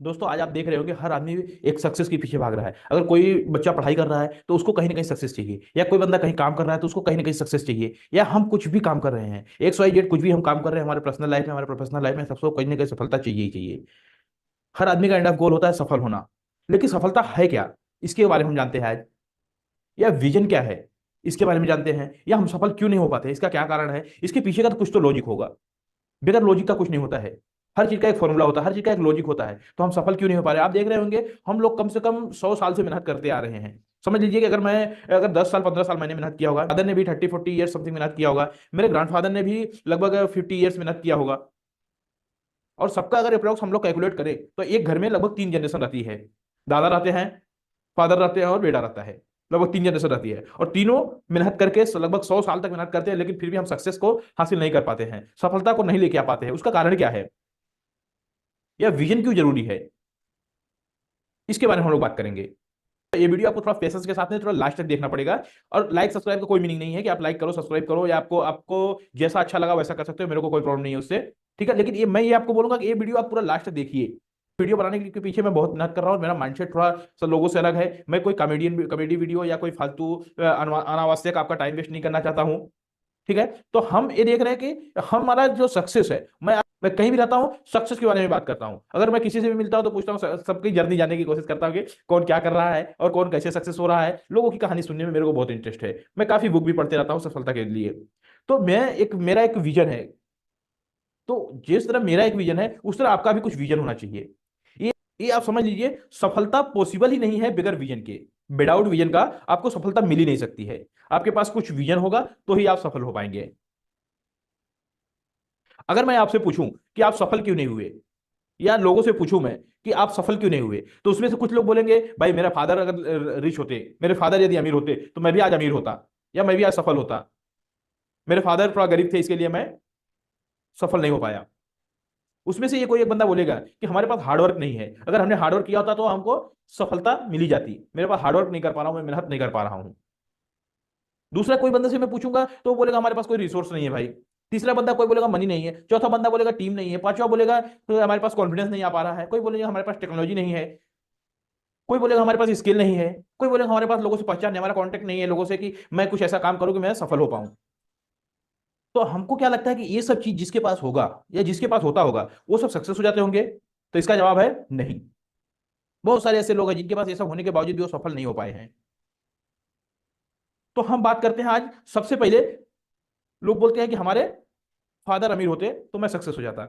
दोस्तों आज आप देख रहे होंगे हर आदमी एक सक्सेस के पीछे भाग रहा है। अगर कोई बच्चा पढ़ाई कर रहा है तो उसको कहीं ना कहीं सक्सेस चाहिए, या कोई बंदा कहीं काम कर रहा है तो उसको कहीं ना कहीं सक्सेस चाहिए, या हम कुछ भी काम कर रहे हैं, एक्स वाई जेड कुछ भी हम काम कर रहे हैं हमारे पर्सनल लाइफ में, हमारे प्रोफेशनल लाइफ में, सबको कहीं ना कहीं सफलता चाहिए ही चाहिए। हर आदमी का एंड ऑफ गोल होता है सफल होना। लेकिन सफलता है क्या, इसके बारे में हम जानते हैं आज। या विजन क्या है, इसके बारे में जानते हैं। या हम सफल क्यों नहीं हो पाते, इसका क्या कारण है, इसके पीछे का तो कुछ तो लॉजिक होगा। बगैर लॉजिक का कुछ नहीं होता है। हर चीज का एक फॉर्मूला होता है, हर चीज का एक लॉजिक होता है। तो हम सफल क्यों नहीं हो पा रहे, आप देख रहे होंगे हम लोग कम से कम 100 साल से मेहनत करते आ रहे हैं। समझ लीजिए कि अगर 10 साल 15 साल मैंने मेहनत किया होगा, फादर ने भी 30 40 ईयर समथिंग मेहनत किया होगा, मेरे ग्रैंडफादर ने भी लगभग 50 ईयर्स मेहनत किया होगा। और सबका अगर अप्रोक्स हम लोग कैलकुलेट करें तो एक घर में लगभग 3 जनरेशन रहती है। दादा रहते हैं, फादर रहते हैं और बेटा रहता है। लगभग 3 जनरेशन रहती है और तीनों मेहनत करके लगभग 100 साल तक मेहनत करते हैं, लेकिन फिर भी हम सक्सेस को हासिल नहीं कर पाते हैं, सफलता को नहीं लेके आ पाते हैं। उसका कारण क्या है, या विजन क्यों जरूरी है, इसके बारे में हम लोग बात करेंगे। ये वीडियो आपको थोड़ा पेशेंस के साथ में थोड़ा लास्ट तक देखना पड़ेगा। और लाइक सब्सक्राइब का कोई मीनिंग नहीं है कि आप लाइक करो सब्सक्राइब करो, या आपको आपको जैसा अच्छा लगा वैसा कर सकते हो, मेरे को कोई प्रॉब्लम नहीं है उससे। ठीक है, लेकिन मैं ये आपको बोलूंगा कि ये वीडियो आप पूरा लास्ट तक देखिए। वीडियो बनाने के पीछे मैं बहुत मेहनत कर रहा हूँ, मेरा माइंडसेट थोड़ा सा लोगों से अलग है। मैं कोई कॉमेडी वीडियो या कोई फालतू अनावश्यक आपका टाइम वेस्ट नहीं करना चाहता हूँ। ठीक है, तो हम ये देख रहे हैं कि हमारा जो सक्सेस है, मैं कहीं भी रहता हूँ सक्सेस के बारे में बात करता हूँ। अगर मैं किसी से भी मिलता हूँ तो पूछता हूँ, सबकी जर्नी जानने की कोशिश करता हूँ कि कौन क्या कर रहा है और कौन कैसे सक्सेस हो रहा है। लोगों की कहानी सुनने में मेरे को बहुत इंटरेस्ट है। मैं काफी बुक भी पढ़ते रहता हूँ सफलता के लिए। तो मेरा एक विजन है। तो जिस तरह मेरा एक विजन है उस तरह आपका भी कुछ विजन होना चाहिए। ये ये आप समझ लीजिए, सफलता पॉसिबल ही नहीं है बगैर विजन के। विदाउट विजन का आपको सफलता मिल ही नहीं सकती है। आपके पास कुछ विजन होगा तो ही आप सफल हो पाएंगे। अगर मैं आपसे पूछूं कि आप सफल क्यों नहीं हुए, या लोगों से पूछूं मैं कि आप सफल क्यों नहीं हुए, तो उसमें से कुछ लोग बोलेंगे भाई मेरा फादर अगर रिच होते, मेरे फादर यदि अमीर होते तो मैं भी आज अमीर होता, या मैं भी आज सफल होता। मेरे फादर थोड़ा गरीब थे इसके लिए मैं सफल नहीं हो पाया। उसमें से ये कोई एक बंदा बोलेगा कि हमारे पास हार्डवर्क नहीं है, अगर हमने हार्डवर्क किया होता तो हमको सफलता मिली जाती। मेरे पास हार्डवर्क नहीं कर पा रहा हूं, मैं मेहनत नहीं कर पा रहा हूं। दूसरा कोई बंदे से मैं पूछूंगा तो वो बोलेगा हमारे पास कोई रिसोर्स नहीं है भाई। तीसरा बंदा कोई बोलेगा मनी नहीं है, चौथा बंदा बोलेगा टीम नहीं है, पांचवा बोलेगा तो हमारे पास कॉन्फिडेंस नहीं आ पा रहा है, कोई बोलेगा हमारे पास टेक्नोलॉजी नहीं है, कोई बोलेगा हमारे पास स्किल नहीं है, कोई बोलेगा हमारे पास लोगों से पहचान नहीं, हमारा कॉन्टेक्ट नहीं है लोगों से कि मैं कुछ ऐसा काम करूं कि मैं सफल हो पाऊं। तो हमको क्या लगता है कि ये सब चीज जिसके पास होगा या जिसके पास होता होगा वो सब सक्सेस हो जाते होंगे? तो इसका जवाब है नहीं। बहुत सारे ऐसे लोग हैं जिनके पास ये सब होने के बावजूद भी वो सफल नहीं हो पाए हैं। तो हम बात करते हैं आज। सबसे पहले लोग बोलते हैं कि हमारे फादर अमीर होते तो मैं सक्सेस हो जाता।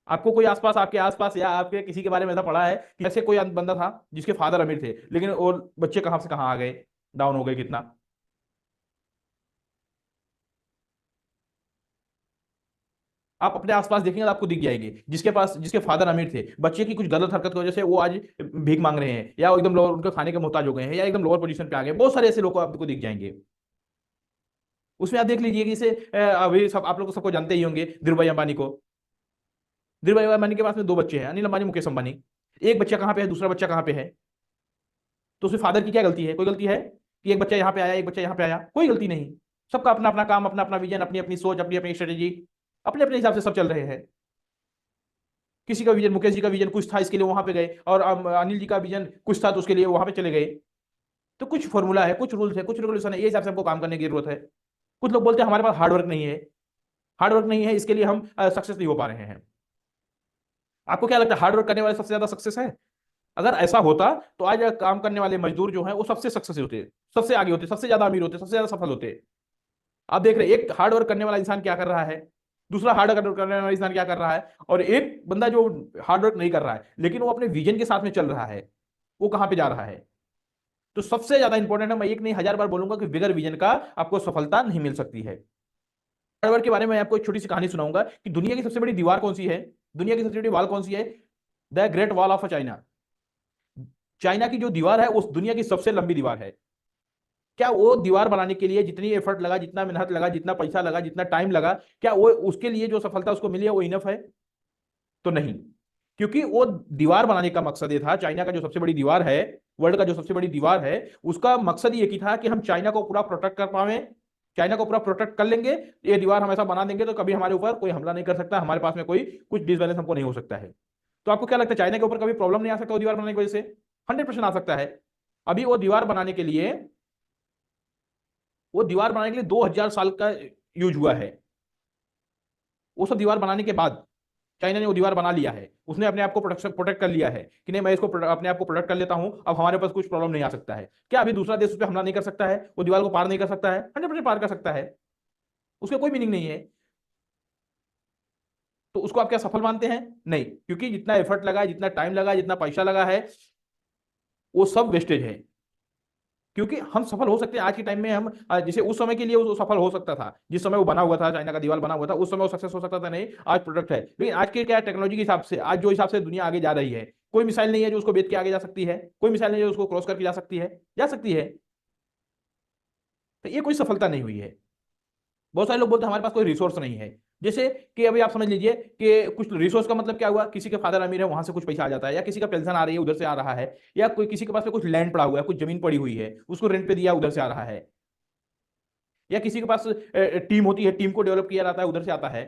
आपको कोई आसपास, आपके आसपास या आपके किसी के बारे में ऐसा पड़ा है कि ऐसे कोई बंदा था जिसके फादर अमीर थे, लेकिन और बच्चे कहां से कहां आ गए, डाउन हो गए कितना? आप अपने आसपास देखेंगे तो आपको दिख जाएंगे जिसके फादर अमीर थे, बच्चे की कुछ गलत हरकत की वजह से वो आज भीख मांग रहे हैं, या वो एकदम लोअर, उनके खाने के मोहताज हो गए हैं, या एकदम लोअर पोजीशन पे आ गए। बहुत सारे ऐसे लोग आपको दिख जाएंगे। उसमें आप देख लीजिए कि इसे अभी सब आप लोग को सबको जानते ही होंगे, धीरू भाई अंबानी को। धीरू भाई अंबानी के पास में दो बच्चे हैं, अनिल अंबानी मुकेश अंबानी। एक बच्चा कहाँ पे है, दूसरा बच्चा कहाँ पे है? तो उसमें फादर की क्या गलती है? कोई गलती है कि एक बच्चा यहाँ पे आया एक बच्चा यहाँ पे आया? कोई गलती नहीं। सबका अपना अपना काम, अपना अपना विजन, अपनी अपनी सोच, अपनी अपनी स्ट्रेटेजी, अपने अपने हिसाब से सब चल रहे हैं। किसी का विजन, मुकेश जी का विजन कुछ था इसके लिए वहां पे गए, और अनिल जी का विजन कुछ था तो उसके लिए वहां पे चले गए। तो कुछ फॉर्मूला है, कुछ रूल्स है, कुछ रेगुलेशन है, ये हिसाब से हमको काम करने की जरूरत है। कुछ लोग बोलते हैं हमारे पास हार्डवर्क नहीं है, हार्डवर्क नहीं है इसके लिए हम सक्सेस नहीं हो पा रहे हैं। आपको क्या लगता है हार्डवर्क करने वाले सबसे ज्यादा सक्सेस है? अगर ऐसा होता तो आज काम करने वाले मजदूर जो है वो सबसे सक्सेस होते, सबसे आगे होते, सबसे ज्यादा अमीर होते, सबसे ज्यादा सफल होते। आप देख रहे हैं एक हार्ड वर्क करने वाला इंसान क्या कर रहा है, दूसरा हार्ड वर्क करने वाला इंसान क्या कर रहा है, और एक बंदा जो हार्ड वर्क नहीं कर रहा है लेकिन वो अपने विजन के साथ में चल रहा है, वो कहां पे जा रहा है? तो सबसे ज्यादा इंपॉर्टेंट है, मैं एक नहीं 1000 बार बोलूंगा कि बिगर विजन का आपको सफलता नहीं मिल सकती है। हार्ड वर्क के बारे में मैं आपको एक छोटी सी कहानी सुनाऊंगा कि दुनिया की सबसे बड़ी दीवार कौन सी है। दुनिया की सबसे बड़ी वॉल कौन सी है? The great wall of China. China की जो दीवार है उस दुनिया की सबसे लंबी दीवार है। क्या वो दीवार बनाने के लिए जितनी एफर्ट लगा, जितना मेहनत लगा, जितना पैसा लगा, जितना टाइम लगा, क्या वो उसके लिए जो सफलता उसको मिली है वो इनफ है? तो नहीं। क्योंकि वो दीवार बनाने का मकसद ये था, चाइना का जो सबसे बड़ी दीवार है, वर्ल्ड का जो सबसे बड़ी दीवार है, उसका मकसद ये की था कि हम चाइना को पूरा प्रोटेक्ट कर पाए। चाइना को पूरा प्रोटेक्ट कर लेंगे, ये दीवार हम ऐसा बना देंगे तो कभी हमारे ऊपर कोई हमला नहीं कर सकता, हमारे पास में कोई कुछ डिसबैलेंस हमको नहीं हो सकता है। तो आपको क्या लगता है चाइना के ऊपर कभी प्रॉब्लम नहीं आ सकता वो दीवार बनाने की वजह से? 100% आ सकता है। अभी वो दीवार बनाने के लिए, वो दीवार बनाने के लिए 2000 साल का यूज हुआ है। वो सब दीवार बनाने के बाद चाइना ने वो दीवार बना लिया है, उसने अपने आप को प्रोटेक्शन प्रोटेक्ट कर लिया है कि नहीं मैं इसको अपने आप को प्रोटेक्ट कर लेता हूं, अब हमारे पास कुछ प्रॉब्लम नहीं आ सकता है। क्या अभी दूसरा देश उस पर हमला नहीं कर सकता है, वो दीवार को पार नहीं कर सकता है? 100% पार कर सकता है, उसका कोई मीनिंग नहीं है। तो उसको आप क्या सफल मानते हैं? नहीं, क्योंकि जितना एफर्ट लगा है, जितना टाइम लगा है, जितना पैसा लगा है, वो सब वेस्टेज है। क्योंकि हम सफल हो सकते हैं आज के टाइम में, हम जैसे उस समय के लिए वो सफल हो सकता था, जिस समय वो बना हुआ था, चाइना का दीवार बना हुआ था, उस समय वो सक्सेस हो सकता था, नहीं आज प्रोडक्ट है। लेकिन आज के क्या टेक्नोलॉजी के हिसाब से, आज जो हिसाब से दुनिया आगे जा रही है, कोई मिसाइल नहीं है जो उसको बेच के आगे जा सकती है, कोई मिसाइल नहीं है जो उसको क्रॉस करके जा सकती है, जा सकती है। तो ये कोई सफलता नहीं हुई है। बहुत सारे लोग बोलते हैं हमारे पास कोई रिसोर्स नहीं है। जैसे कि अभी आप समझ लीजिए कि कुछ रिसोर्स का मतलब क्या हुआ, किसी के फादर अमीर है वहां से कुछ पैसा आ जाता है, या किसी का पेंशन आ रही है उधर से आ रहा है, या कोई किसी के पास में कुछ लैंड पड़ा हुआ है, कुछ जमीन पड़ी हुई है, उसको रेंट पे दिया उधर से आ रहा है, या किसी के पास टीम होती है, टीम को डेवलप किया जाता है उधर से आता है,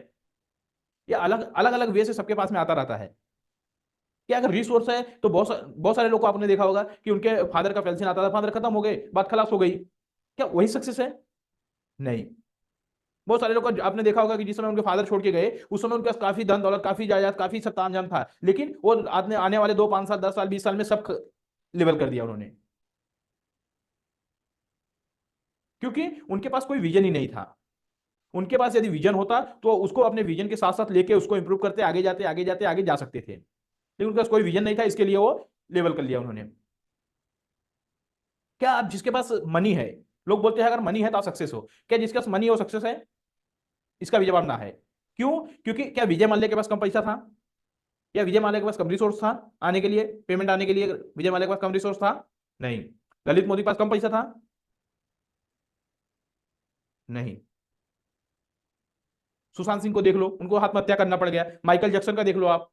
या अलग अलग अलग वे से सबके पास में आता रहता है। क्या अगर रिसोर्स है तो बहुत सारे लोग को आपने देखा होगा कि उनके फादर का पेंशन आता था, फादर खत्म हो गए, बात खलास हो गई, क्या वही सक्सेस है? नहीं। बहुत सारे लोग को आपने देखा होगा कि जिस समय उनके फादर छोड़ के गए उस समय उनके पास काफी धन दौलत, काफी जायदाद, काफी सत्तांजन था, लेकिन वो आने आने वाले 2 5 साल 10 साल 20 साल में सब लेवल कर दिया उन्होंने, क्योंकि उनके पास कोई विजन ही नहीं था। उनके पास यदि विजन होता तो उसको अपने विजन के साथ साथ लेके उसको इंप्रूव करते आगे जाते आगे जाते आगे जा सकते थे, लेकिन उनके पास कोई विजन नहीं था, इसके लिए वो लेवल कर लिया उन्होंने। क्या आप जिसके पास मनी है, लोग बोलते हैं अगर मनी है तो आप सक्सेस हो, क्या जिसके पास मनी है वो सक्सेस है? इसका भी जवाब ना है। क्यों? क्योंकि क्या विजय माल्या के पास कम पैसा था, या विजय माल्या के पास कम रिसोर्स था आने के लिए, पेमेंट आने के लिए विजय माल्या के पास कम रिसोर्स था? नहीं। ललित मोदी के पास कम पैसा था? नहीं। सुशांत सिंह को देख लो, उनको आत्महत्या करना पड़ गया। माइकल जैक्सन का देख लो आप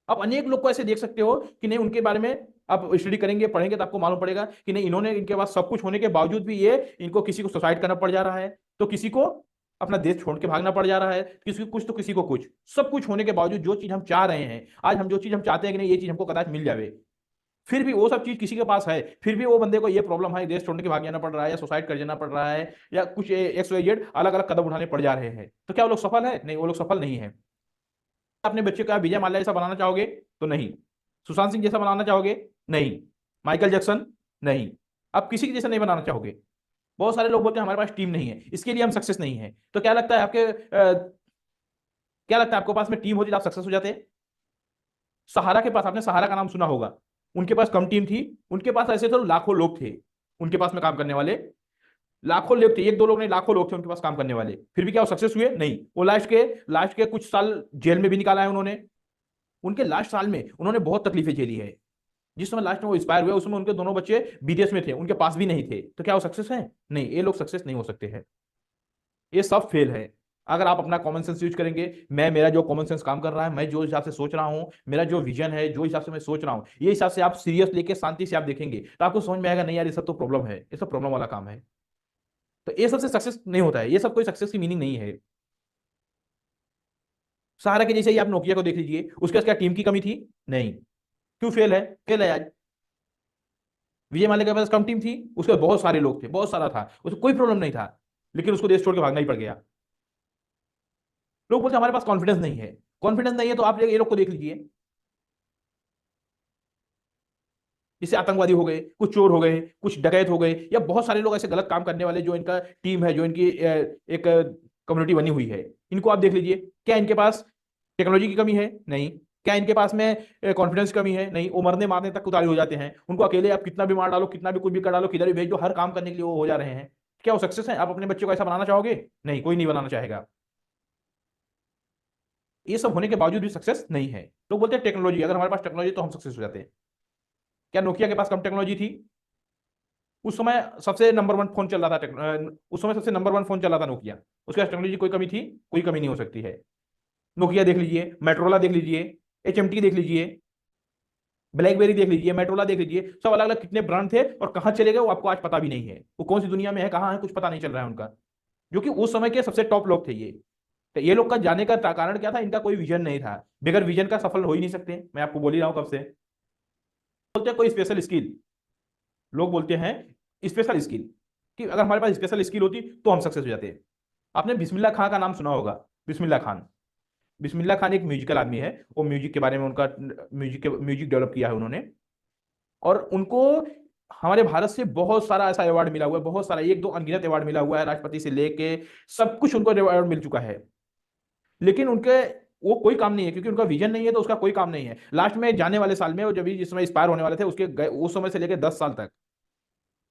अनेक लोग को ऐसे देख सकते हो कि नहीं उनके बारे में आप स्टडी करेंगे पढ़ेंगे तो आपको मालूम पड़ेगा कि नहीं इन्होंने, इनके पास सब कुछ होने के बावजूद भी ये इनको किसी को सुसाइड करना पड़ जा रहा है, तो किसी को अपना देश छोड़ के भागना पड़ जा रहा है, किसी को कुछ तो किसी को कुछ, सब कुछ होने के बावजूद जो चीज हम चाह रहे हैं, आज हम जो चीज हम चाहते हैं कि नहीं ये चीज हमको कदाच मिल जाए, फिर भी वो सब चीज किसी के पास है, फिर भी वो बंदे को ये प्रॉब्लम है, देश छोड़ के भाग जाना पड़ रहा है, या सुसाइड कर जाना पड़ रहा है, या कुछ एक्स वाई जेड अलग अलग कदम उठाने पड़ जा रहे हैं, तो क्या वो लोग सफल है? नहीं, वो लोग सफल नहीं है। अपने बच्चे का विजय माल्या जैसा बनाना चाहोगे? तो नहीं। सुशांत सिंह जैसा बनाना चाहोगे? नहीं। Michael Jackson? नहीं। आप किसी के जैसा नहीं बनाना चाहोगे। बहुत सारे लोग बोलते हैं हमारे पास टीम नहीं है, इसके लिए हम सक्सेस नहीं है। तो क्या लगता है आपके क्या लगता है आपके पास में टीम होती तो आप सक्सेस हो जाते? सहारा के पास, आपने सहारा का नाम सुना होगा, उनके पास कम टीम थी, उनके पास ऐसे तो लाखों लोग थे उनके पास में काम करने वाले, लाखों लोग थे, एक दो लोग नहीं लाखों लोग थे उनके पास काम करने वाले, फिर भी क्या वो सक्सेस हुए? नहीं। वो लास्ट के कुछ साल जेल में भी निकाला है उन्होंने, उनके लास्ट साल में उन्होंने बहुत तकलीफें झेली है। जिस समय लास्ट में वो एक्सपायर हुए उस समय उनके दोनों बच्चे विदेश में थे, उनके पास भी नहीं थे, तो क्या वो सक्सेस है? नहीं, ये लोग सक्सेस नहीं हो सकते हैं, ये सब फेल है। अगर आप अपना कॉमन सेंस यूज करेंगे, मैं मेरा जो कॉमन सेंस काम कर रहा है, मैं जो हिसाब से सोच रहा हूं, मेरा जो विजन है, जो हिसाब से मैं सोच रहा हूं, ये हिसाब से आप सीरियस लेके शांति से आप देखेंगे तो आपको समझ में आएगा नहीं यार ये सब तो प्रॉब्लम है, ये सब प्रॉब्लम वाला काम है। तो ये सबसे सक्सेस नहीं होता है, ये सब कोई सक्सेस की मीनिंग नहीं है। सहारा के जैसे ही आप नोकिया को देख लीजिए, उसके पास क्या टीम की कमी थी? नहीं। क्यों फेल है? फेल है आज। विजय माल्या के पास कम टीम थी, उसके पास बहुत सारे लोग थे, बहुत सारा था, उसको कोई प्रॉब्लम नहीं था, लेकिन उसको देश छोड़ के भागना ही पड़ गया। लोग बोलते हैं हमारे पास कॉन्फिडेंस नहीं है। कॉन्फिडेंस नहीं है तो आप ये लोग को देख लीजिए, जैसे आतंकवादी हो गए, कुछ चोर हो गए, कुछ डकैत हो गए, या बहुत सारे लोग ऐसे गलत काम करने वाले जो इनका टीम है, जो इनकी एक कम्युनिटी बनी हुई है, इनको आप देख लीजिए, क्या इनके पास टेक्नोलॉजी की कमी है? नहीं। क्या इनके पास में कॉन्फिडेंस की कमी है? नहीं। वो मरने मारने तक उतारू हो जाते हैं, उनको अकेले आप कितना भी मार डालो, कितना भी कुछ भी कर डालो, किधर भी भेज दो, हर काम करने के लिए वो हो जा रहे हैं। क्या वो सक्सेस है? आप अपने बच्चे को ऐसा बनाना चाहोगे? नहीं, कोई नहीं बनाना चाहेगा। ये सब होने के बावजूद भी सक्सेस नहीं है। लोग बोलते हैं टेक्नोलॉजी, अगर हमारे पास टेक्नोलॉजी तो हम सक्सेस हो जाते हैं। क्या नोकिया के पास कम टेक्नोलॉजी थी? उस समय सबसे नंबर वन फोन चल रहा था, उस समय सबसे नंबर वन फोन चल रहा था नोकिया, उसके पास टेक्नोलॉजी कोई कमी थी? कोई कमी नहीं हो सकती है। नोकिया देख लीजिए, मेट्रोला देख लीजिए, एचएमटी देख लीजिए, ब्लैकबेरी देख लीजिए, मेट्रोला देख लीजिए, सब अलग अलग कितने ब्रांड थे और कहां चले गए वो आपको आज पता भी नहीं है, वो कौन सी दुनिया में है, कहां है, कुछ पता नहीं चल रहा है उनका, जो कि उस समय के सबसे टॉप लोग थे ये। तो ये लोग का जाने का कारण क्या था, इनका कोई विजन नहीं था। बगैर विजन का सफल हो ही नहीं सकते, मैं आपको बोल ही रहा हूं कब से। बोलते हैं कोई स्पेशल स्किल, लोग बोलते हैं स्पेशल स्किल, कि अगर हमारे पास स्पेशल स्किल होती तो हम सक्सेस हो जाते। आपने बिस्मिल्लाह खां का नाम सुना होगा। बिस्मिल्लाह खान, बिस्मिल्लाह खान एक म्यूजिकल आदमी है। वो म्यूजिक के बारे में उनका म्यूजिक डेवलप किया है उन्होंने। और उनको हमारे भारत से बहुत सारा ऐसा अवार्ड मिला हुआ है, बहुत सारा, एक दो अनगिनत अवार्ड मिला हुआ है, राष्ट्रपति से लेके सब कुछ उनको अवार्ड मिल चुका है। लेकिन उनके वो कोई काम नहीं है, क्योंकि उनका विजन नहीं है तो उसका कोई काम नहीं है। लास्ट में जाने वाले साल में, वो जब जिस समय एक्सपायर होने वाले थे, उसके उस समय से लेकर 10 साल तक,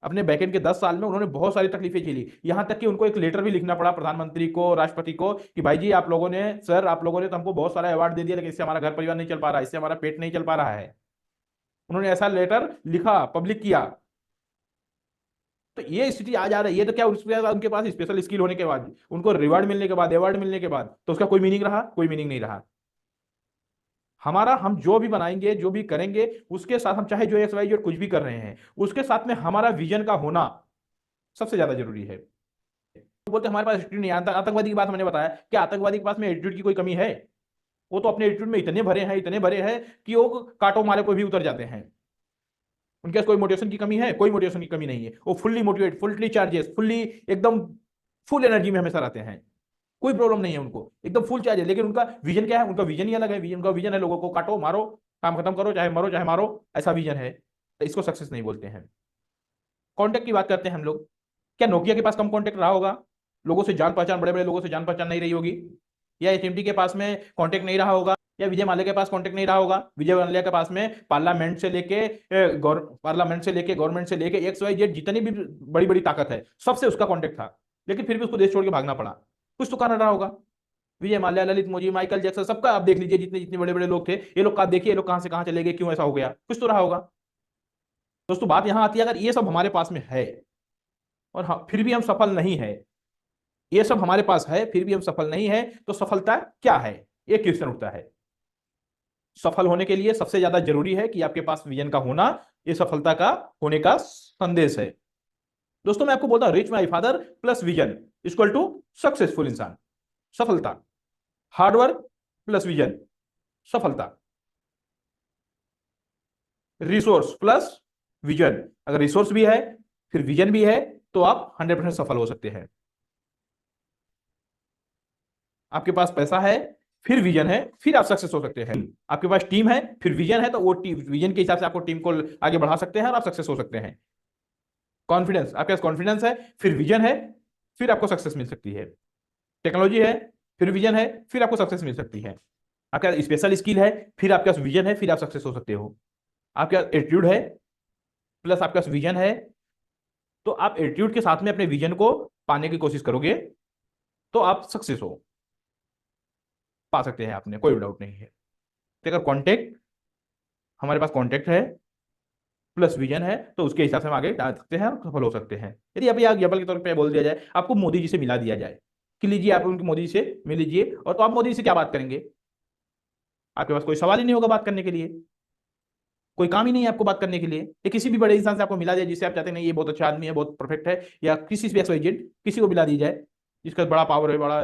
अपने बैकेंड के 10 साल में उन्होंने बहुत सारी तकलीफें झेली। यहां तक कि उनको एक लेटर भी लिखना पड़ा प्रधानमंत्री को, राष्ट्रपति को, कि भाई जी आप लोगों ने, सर आप लोगों ने तो हमको बहुत सारा अवार्ड दे दिया, लेकिन इससे हमारा घर परिवार नहीं चल पा रहा है, इससे हमारा पेट नहीं चल पा रहा है। उन्होंने ऐसा लेटर लिखा, पब्लिक किया। तो ये स्थिति आ जा रही है, तो क्या उनके पास स्पेशल स्किल होने के बाद, उनको रिवार्ड मिलने के बाद, अवार्ड मिलने के बाद, तो उसका कोई मीनिंग रहा? कोई मीनिंग नहीं रहा। हमारा, हम जो भी बनाएंगे, जो भी करेंगे, उसके साथ हम चाहे जो एक्स वाई जेड कुछ भी कर रहे हैं, उसके साथ में हमारा विजन का होना सबसे ज्यादा जरूरी है। तो बोलते हमारे पास एटीट्यूड नहीं आता। आतंकवादी की बात मैंने बताया कि आतंकवादी के पास में एटीट्यूड की कोई कमी है? वो तो अपने एटीट्यूड में इतने भरे हैं, इतने भरे हैं कि वो कांटों मारे को भी उतर जाते हैं। उनके पास कोई मोटिवेशन की कमी है? कोई मोटिवेशन की कमी नहीं है। वो fully motivate, fully charges, fully एकदम फुल एनर्जी में हमेशा रहते हैं। कोई प्रॉब्लम नहीं है उनको, एकदम फुल चार्ज है। लेकिन उनका विजन क्या है? उनका विजन ही अलग है। विजन, उनका विजन है लोगों को काटो मारो, काम खत्म करो, चाहे मरो चाहे मारो, ऐसा विजन है। तो इसको सक्सेस नहीं बोलते हैं। कॉन्टेक्ट की बात करते हैं हम लोग। क्या नोकिया के पास कम कॉन्टेक्ट रहा होगा? लोगों से जान पहचान, बड़े बड़े लोगों से जान पहचान नहीं रही होगी? या एचएमटी के पास में कॉन्टेक्ट नहीं रहा होगा? या विजय माल्या के पास कॉन्टेक्ट नहीं रहा होगा? विजय माल्या के पास में पार्लियामेंट से लेके गवर्नमेंट से लेके एक्स वाई जेड जितनी भी बड़ी बड़ी ताकत है, सबसे उसका कॉन्टेक्ट था। लेकिन फिर भी उसको देश छोड़ के भागना पड़ा। कुछ तो कारण रहा होगा। विजय माल्या, ललित मोदी, माइकल जैक्सन, सबका आप देख लीजिए, जितने जितने बड़े बड़े लोग थे, ये लोग का आप देखिए, ये लोग कहां से कहां चले गए, क्यों ऐसा हो गया? कुछ तो रहा होगा। दोस्तों बात यहां आती है, अगर ये सब हमारे पास में है और फिर भी हम सफल नहीं है, ये सब हमारे पास है फिर भी हम सफल नहीं है, तो सफलता क्या है? ये क्वेश्चन उठता है। सफल होने के लिए सबसे ज्यादा जरूरी है कि आपके पास विजन का होना, ये सफलता का होने का संदेश है। दोस्तों मैं आपको बोलता हूं, rich my father plus vision equal to successful इंसान, सफलता। हार्डवर्क प्लस विजन, सफलता। रिसोर्स प्लस विजन, अगर रिसोर्स भी है फिर विजन भी है, तो आप 100% सफल हो सकते हैं। आपके पास पैसा है, फिर विजन है, फिर आप सक्सेस हो सकते हैं। आपके पास टीम है, फिर विजन है, तो वो टीम, विजन के हिसाब से आपको टीम को आगे बढ़ा सकते हैं और आप सक्सेस हो सकते हैं। कॉन्फिडेंस, आपके पास कॉन्फिडेंस है, फिर विजन है, फिर आपको सक्सेस मिल सकती है। टेक्नोलॉजी है, फिर विजन है, फिर आपको सक्सेस मिल सकती है। आपका स्पेशल स्किल है, फिर आपके पास विजन है, फिर आप सक्सेस हो सकते हो। आपके पास एटीट्यूड है प्लस आपके पास विजन है, तो आप एटीट्यूड के साथ में अपने विजन को पाने की कोशिश करोगे तो आप सक्सेस हो पा सकते हैं, आपने कोई डाउट नहीं है। तो अगर कॉन्टेक्ट, हमारे पास कॉन्टेक्ट है प्लस विजन है, तो उसके हिसाब से हम आगे जा सकते हैं और सफल हो सकते हैं। यदि अभी एग्जाम्पल के तौर पे बोल दिया जाए, आपको मोदी जी से मिला दिया जाए कि लीजिए आप उनके मोदी जी से मिल लीजिए, और तो आप मोदी जी से क्या बात करेंगे? आपके पास कोई सवाल ही नहीं होगा बात करने के लिए, कोई काम ही नहीं है आपको बात करने के लिए। या किसी भी बड़े इंसान से आपको मिला जाए जिससे आप चाहते नहीं ये बहुत अच्छा आदमी है, बहुत परफेक्ट है, या किसी से एक्स किसी को मिला दी जाए जिसका बड़ा पावर है, बड़ा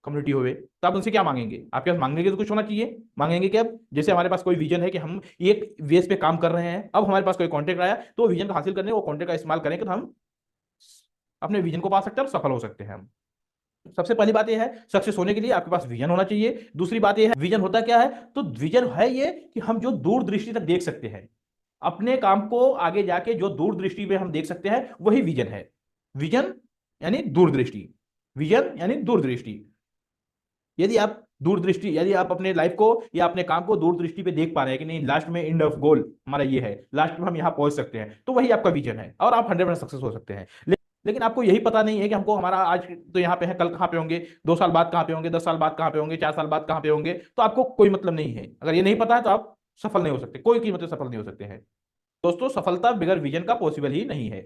कम्युनिटी होवे, तो आप उनसे क्या मांगेंगे? आपके पास मांगने के तो कुछ होना चाहिए। मांगेंगे कि अब जैसे हमारे पास कोई विजन है कि हम एक बेस पे काम कर रहे हैं, अब हमारे पास कोई कॉन्टेक्ट आया, तो विजन को हासिल करने वो कॉन्टेक्ट का इस्तेमाल करेंगे तो हम अपने विजन को पा सकते हैं और सफल हो सकते हैं हम। सबसे पहली बात यह है, सक्सेस होने के लिए आपके पास विजन होना चाहिए। दूसरी बात यह है, विजन होता क्या है? तो विजन है ये कि हम जो दूरदृष्टि तक देख सकते हैं, अपने काम को आगे जाके जो दूरदृष्टि में हम देख सकते हैं, वही विजन है। विजन यानी दूरदृष्टि, विजन यानी दूरदृष्टि। यदि आप दूरदृष्टि, यदि आप अपने लाइफ को या अपने काम को दूरदृष्टि पे देख पा रहे हैं कि नहीं, लास्ट में एंड ऑफ गोल हमारा ये है, लास्ट में हम यहाँ पहुंच सकते हैं, तो वही आपका विजन है और आप 100% सक्सेस हो सकते हैं। लेकिन आपको यही पता नहीं है कि हमको, हमारा आज तो यहाँ पे है, कल कहाँ पे होंगे, 2 साल बाद कहाँ पे होंगे, 10 साल बाद कहाँ पे होंगे, 4 साल बाद कहाँ पे होंगे, तो आपको कोई मतलब नहीं है। अगर ये नहीं पता है तो आप सफल नहीं हो सकते, कोई कीमत पे सफल नहीं हो सकते हैं। दोस्तों सफलता बगैर विजन का पॉसिबल ही नहीं है।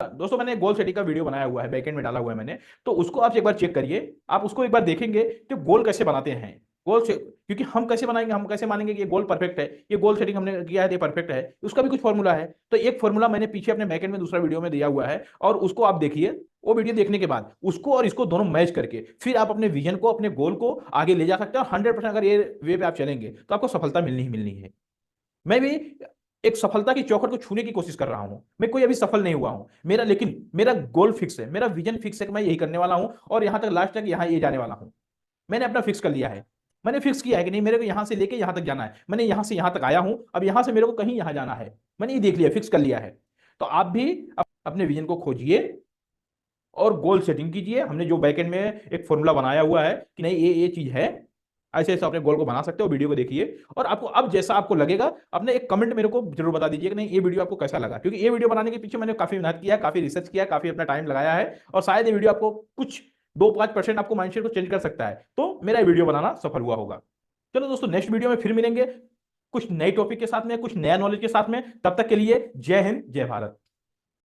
दोस्तों मैंने गोल सेटिंग का वीडियो बनाया हुआ है, बैकएंड में डाला हुआ है मैंने, तो उसको आप एक बार चेक करिए। आप उसको एक बार देखेंगे कि गोल कैसे बनाते हैं, गोल से, क्योंकि हम कैसे बनाएंगे, हम कैसे मानेंगे कि ये गोल परफेक्ट है, ये गोल सेटिंग हमने किया है ये परफेक्ट है, उसका भी कुछ फॉर्मूला है। तो एक फॉर्मूला मैंने पीछे अपने बैकएंड में दूसरा वीडियो में दिया हुआ है, और उसको आप देखिए। वो वीडियो देखने के बाद उसको और इसको दोनों मैच करके फिर आप अपने विजन को, अपने गोल को आगे ले जा सकते हैं। और 100% अगर ये वे पे आप चलेंगे तो आपको सफलता मिलनी ही मिलनी है। मैं भी एक सफलता की चौखट को छूने की कोशिश कर रहा हूं। मैं कोई अभी सफल नहीं हुआ हूं मेरा, लेकिन मेरा गोल फिक्स है, मेरा विजन फिक्स है कि मैं यही करने वाला हूं, और यहां तक लास्ट तक यहां ये जाने वाला हूं। मैंने अपना फिक्स कर लिया है। मैंने फिक्स किया है कि नहीं, मेरे को यहां से लेके यहां तक जाना है, मैंने यहां से यहां तक आया हूं, अब यहां से मेरे को कहीं यहां जाना है। मैंने ये देख लिया, फिक्स कर लिया है। तो आप भी अपने विजन को खोजिए और गोल सेटिंग कीजिए। हमने जो बैकएंड में एक फॉर्मूला बनाया हुआ है कि नहीं ये चीज है, ऐसे ऐसे अपने गोल को बना सकते हो। वीडियो को देखिए और आपको अब जैसा आपको लगेगा, अपने एक कमेंट मेरे को जरूर बता दीजिए कि नहीं ये वीडियो आपको कैसा लगा, क्योंकि ये वीडियो बनाने के पीछे मैंने काफी मेहनत किया, काफी रिसर्च किया, काफी अपना टाइम लगाया है, और शायद ये वीडियो आपको कुछ 2-5% आपको माइंडसेट को चेंज कर सकता है। तो मेरा वीडियो बनाना सफल हुआ होगा। चलो दोस्तों, नेक्स्ट वीडियो में फिर मिलेंगे कुछ नए टॉपिक के साथ में, कुछ नया नॉलेज के साथ में। तब तक के लिए जय हिंद, जय भारत।